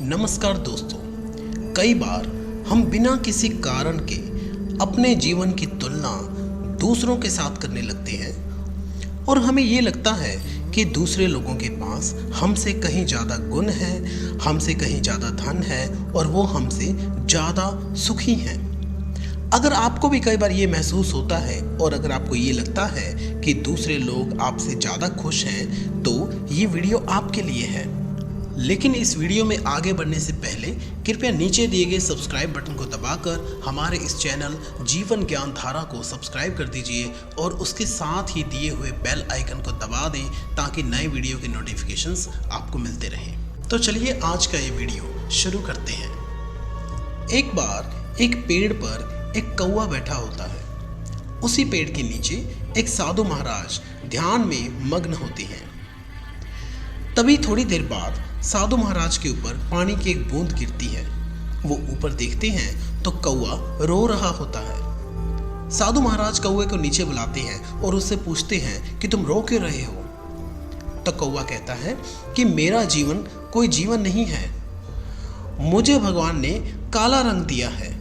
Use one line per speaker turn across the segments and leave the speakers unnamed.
नमस्कार दोस्तों। कई बार हम बिना किसी कारण के अपने जीवन की तुलना दूसरों के साथ करने लगते हैं और हमें ये लगता है कि दूसरे लोगों के पास हमसे कहीं ज़्यादा गुण है, हमसे कहीं ज़्यादा धन है और वो हमसे ज़्यादा सुखी हैं। अगर आपको भी कई बार ये महसूस होता है और अगर आपको ये लगता है कि दूसरे लोग आपसे ज़्यादा खुश हैं, तो ये वीडियो आपके लिए है। लेकिन इस वीडियो में आगे बढ़ने से पहले कृपया नीचे दिए गए सब्सक्राइब बटन को दबाकर हमारे इस चैनल जीवन ज्ञान धारा को सब्सक्राइब कर दीजिए और उसके साथ ही दिए हुए बेल आइकन को दबा दें ताकि नए वीडियो के नोटिफिकेशंस आपको मिलते रहें। तो चलिए आज का ये वीडियो शुरू करते हैं। एक बार एक पेड़ पर एक कौवा बैठा होता है। उसी पेड़ के नीचे एक साधु महाराज ध्यान में मग्न होते हैं। तभी थोड़ी देर बाद साधु महाराज के ऊपर पानी की एक बूंद गिरती है। वो ऊपर देखते हैं तो कौवा रो रहा होता है। साधु महाराज कौवे को नीचे बुलाते हैं और उससे पूछते हैं कि तुम रो क्यों रहे हो। तो कौवा कहता है कि मेरा जीवन कोई जीवन नहीं है, मुझे भगवान ने काला रंग दिया है।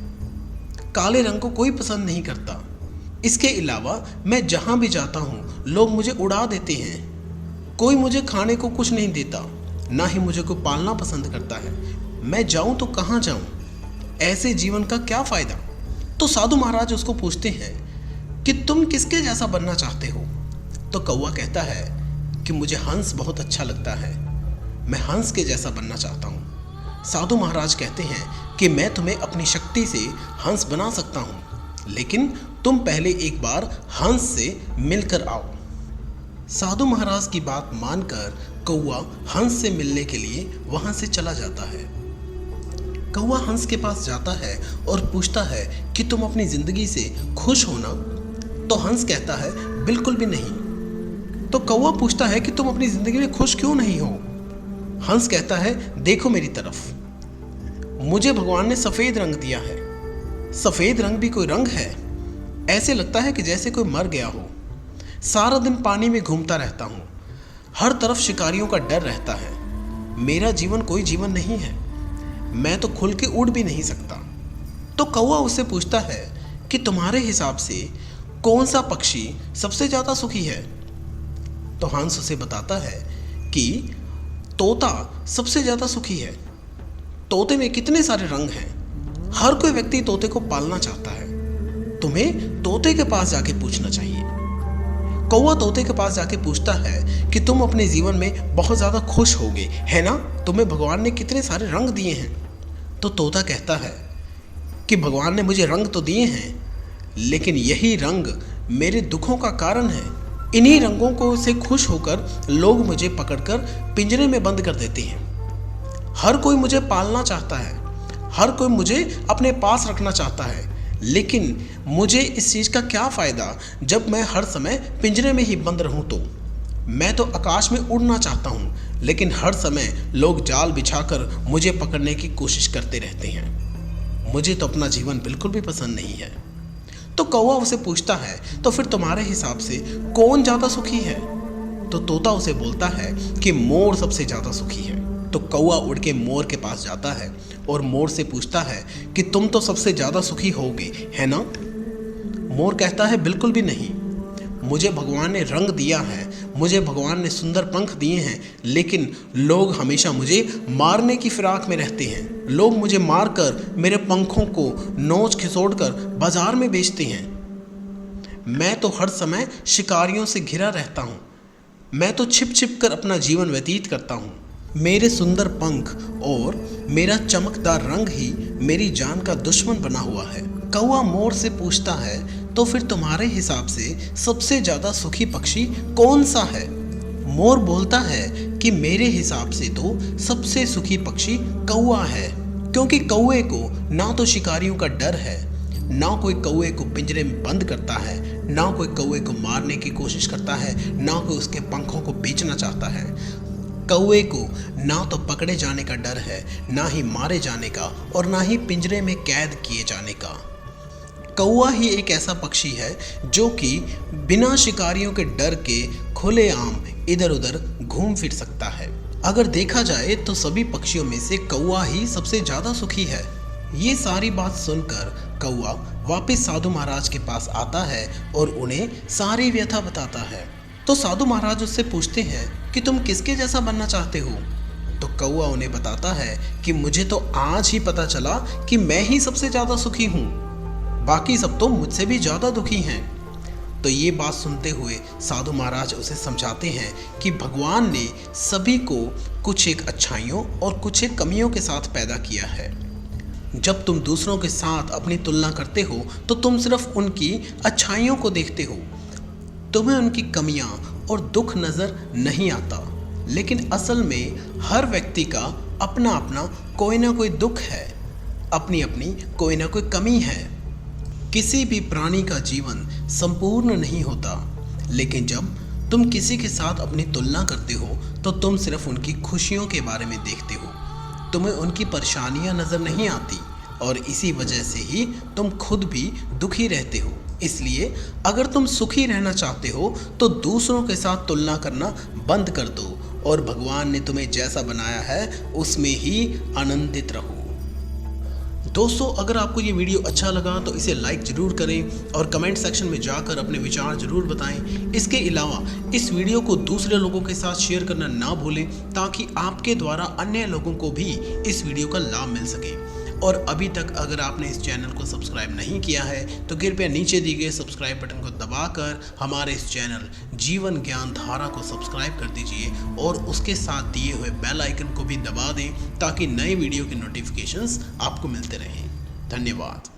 काले रंग को कोई पसंद नहीं करता। इसके अलावा मैं जहां भी जाता हूं लोग मुझे उड़ा देते हैं। कोई मुझे खाने को कुछ नहीं देता, ना ही मुझे कोई पालना पसंद करता है। मैं जाऊं तो कहां जाऊं, ऐसे जीवन का क्या फायदा। तो साधु महाराज उसको पूछते हैं कि तुम किसके जैसा बनना चाहते हो। तो कौवा कहता है कि मुझे हंस बहुत अच्छा लगता है, मैं हंस के जैसा बनना चाहता हूं। साधु महाराज कहते हैं कि मैं तुम्हें अपनी शक्ति से हंस बना सकता हूं, लेकिन तुम पहले एक बार हंस से मिलकर आओ। साधु महाराज की बात मानकर कौवा हंस से मिलने के लिए वहां से चला जाता है। कौवा हंस के पास जाता है और पूछता है कि तुम अपनी जिंदगी से खुश हो ना। तो हंस कहता है बिल्कुल भी नहीं। तो कौवा पूछता है कि तुम अपनी जिंदगी में खुश क्यों नहीं हो। हंस कहता है देखो मेरी तरफ, मुझे भगवान ने सफेद रंग दिया है। सफेद रंग भी कोई रंग है? ऐसे लगता है कि जैसे कोई मर गया हो। सारा दिन पानी में घूमता रहता हूँ, हर तरफ शिकारियों का डर रहता है। मेरा जीवन कोई जीवन नहीं है, मैं तो खुल के उड़ भी नहीं सकता। तो कौवा उससे पूछता है कि तुम्हारे हिसाब से कौन सा पक्षी सबसे ज़्यादा सुखी है। तो हंस उसे बताता है कि तोता सबसे ज़्यादा सुखी है। तोते में कितने सारे रंग हैं, हर कोई व्यक्ति तोते को पालना चाहता है। तुम्हें तोते के पास जाके पूछना चाहिए। कौवा तोते के पास जाके पूछता है कि तुम अपने जीवन में बहुत ज़्यादा खुश होगे, है ना? तुम्हें भगवान ने कितने सारे रंग दिए हैं। तो तोता कहता है कि भगवान ने मुझे रंग तो दिए हैं, लेकिन यही रंग मेरे दुखों का कारण है। इन्हीं रंगों को से खुश होकर लोग मुझे पकड़कर पिंजरे में बंद कर देते हैं। हर कोई मुझे पालना चाहता है, हर कोई मुझे अपने पास रखना चाहता है, लेकिन मुझे इस चीज़ का क्या फ़ायदा जब मैं हर समय पिंजरे में ही बंद रहूं। तो मैं तो आकाश में उड़ना चाहता हूं, लेकिन हर समय लोग जाल बिछाकर मुझे पकड़ने की कोशिश करते रहते हैं। मुझे तो अपना जीवन बिल्कुल भी पसंद नहीं है। तो कौवा उसे पूछता है तो फिर तुम्हारे हिसाब से कौन ज़्यादा सुखी है। तो तोता उसे बोलता है कि मोर सबसे ज़्यादा सुखी है। तो कौवा उड़ के मोर के पास जाता है और मोर से पूछता है कि तुम तो सबसे ज़्यादा सुखी होगे, है ना? मोर कहता है बिल्कुल भी नहीं। मुझे भगवान ने रंग दिया है, मुझे भगवान ने सुंदर पंख दिए हैं, लेकिन लोग हमेशा मुझे मारने की फिराक में रहते हैं। लोग मुझे मारकर मेरे पंखों को नोच खिसोड़ कर बाजार में बेचते हैं। मैं तो हर समय शिकारियों से घिरा रहता हूँ। मैं तो छिप छिप कर अपना जीवन व्यतीत करता हूँ। मेरे सुंदर पंख और मेरा चमकदार रंग ही मेरी जान का दुश्मन बना हुआ है। कौवा मोर से पूछता है तो फिर तुम्हारे हिसाब से सबसे ज़्यादा सुखी पक्षी कौन सा है। मोर बोलता है कि मेरे हिसाब से तो सबसे सुखी पक्षी कौवा है, क्योंकि कौवे को ना तो शिकारियों का डर है, ना कोई कौवे को पिंजरे में बंद करता है, ना कोई कौवे को मारने की कोशिश करता है, ना कोई उसके पंखों को बेचना चाहता है। कौवे को ना तो पकड़े जाने का डर है, ना ही मारे जाने का, और ना ही पिंजरे में कैद किए जाने का। कौवा ही एक ऐसा पक्षी है जो कि बिना शिकारियों के डर के खुलेआम इधर उधर घूम फिर सकता है। अगर देखा जाए तो सभी पक्षियों में से कौवा ही सबसे ज़्यादा सुखी है। ये सारी बात सुनकर कौवा वापस साधु महाराज के पास आता है और उन्हें सारी व्यथा बताता है। तो साधु महाराज उससे पूछते हैं कि तुम किसके जैसा बनना चाहते हो। तो कौवा उन्हें बताता है कि मुझे तो आज ही पता चला कि मैं ही सबसे ज़्यादा सुखी हूँ, बाकी सब तो मुझसे भी ज़्यादा दुखी हैं। तो ये बात सुनते हुए साधु महाराज उसे समझाते हैं कि भगवान ने सभी को कुछ एक अच्छाइयों और कुछ एक कमियों के साथ पैदा किया है। जब तुम दूसरों के साथ अपनी तुलना करते हो तो तुम सिर्फ उनकी अच्छाइयों को देखते हो, तुम्हें उनकी कमियां और दुख नज़र नहीं आता। लेकिन असल में हर व्यक्ति का अपना अपना कोई ना कोई दुख है, अपनी अपनी कोई ना कोई कमी है। किसी भी प्राणी का जीवन संपूर्ण नहीं होता, लेकिन जब तुम किसी के साथ अपनी तुलना करते हो तो तुम सिर्फ उनकी खुशियों के बारे में देखते हो, तुम्हें उनकी परेशानियां नज़र नहीं आती और इसी वजह से ही तुम खुद भी दुखी रहते हो। इसलिए अगर तुम सुखी रहना चाहते हो तो दूसरों के साथ तुलना करना बंद कर दो और भगवान ने तुम्हें जैसा बनाया है उसमें ही आनंदित रहो। दोस्तों, अगर आपको ये वीडियो अच्छा लगा तो इसे लाइक ज़रूर करें और कमेंट सेक्शन में जाकर अपने विचार ज़रूर बताएं। इसके अलावा इस वीडियो को दूसरे लोगों के साथ शेयर करना ना भूलें ताकि आपके द्वारा अन्य लोगों को भी इस वीडियो का लाभ मिल सके। और अभी तक अगर आपने इस चैनल को सब्सक्राइब नहीं किया है तो कृपया नीचे दिए गए सब्सक्राइब बटन को दबाकर हमारे इस चैनल जीवन ज्ञान धारा को सब्सक्राइब कर दीजिए और उसके साथ दिए हुए बेल आइकन को भी दबा दें ताकि नए वीडियो के नोटिफिकेशंस आपको मिलते रहें। धन्यवाद।